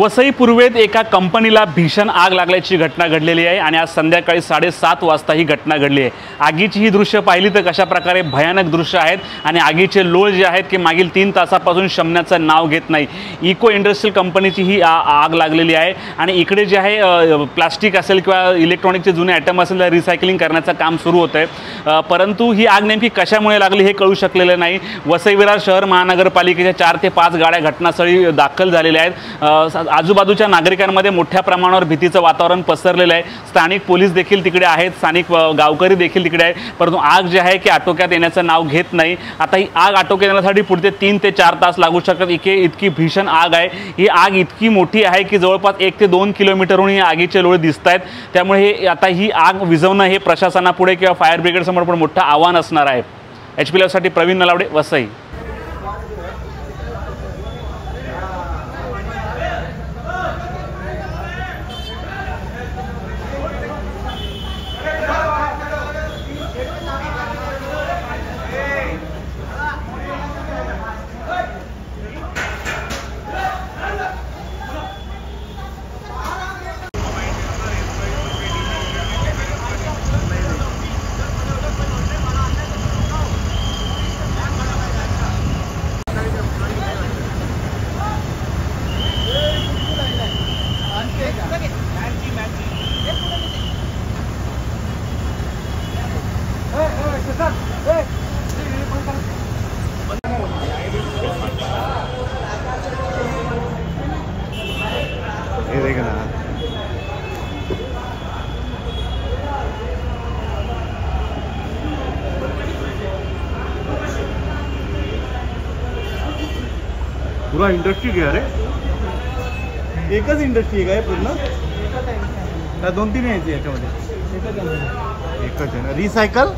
वसई पूर्वेत एका कंपनीला भीषण आग लागल्याची घटना घडलेली आहे आणि आज संध्याकाळी 7:30 वाजता ही घटना घडली आहे। आगीची ही दृश्य पाहिली तर कशा प्रकारे भयानक दृश्य आहेत आणि आगीचे लोळ जे आहेत की मागील 3 तासापासून शमण्याचं नाव घेत नाही। इको इंडस्ट्रियल कंपनीची ही आग लागलेली आहे आणि इकडे जे आहे प्लास्टिक असेल किंवा इलेक्ट्रॉनिकचे जुने आयटम असेल तर रिसायकलिंग करण्याचं काम सुरू होतं आहे, परंतु ही आग नेमकी कशामुळे लागली हे कळू शकलेलं नाही। वसई विरार शहर महानगरपालिकेच्या 4 ते 5 गाड्या घटनास्थळी दाखल झालेल्या आहेत। आजूबाजूच्या नागरिकांमध्ये मोठ्या प्रमाणावर भीतीचं वातावरण पसरलेलं आहे। स्थानिक पोलीस देखील तिकडे आहेत, स्थानिक गावकरी देखील तिकडे आहेत, परंतु आग जे आहे की आटोक्यात येण्याचं नाव घेत नाही। आता ही आग आटोक्यात येण्यासाठी पुढचे 3 ते 4 तास लागू शकतात। इतकी भीषण आग आहे। ही आग इतकी मोठी आहे की जवळपास 1 ते 2 किलोमीटरहून ही आगीचे लोळ दिसत आहेत। त्यामुळे आता ही आग विझवणं हे प्रशासनापुढे किंवा फायर ब्रिगेड समोर पण मोठं आव्हान असणार आहे। HP लाईव्ह साठी प्रवीण नलावडे, वसई। ये देख ना, पूरा इंडस्ट्री गया रे। एकच इंडस्ट्री आहे पूर्ण का 2-3 आहे याच्यामध्ये? एकच आहे ना। रिसायकल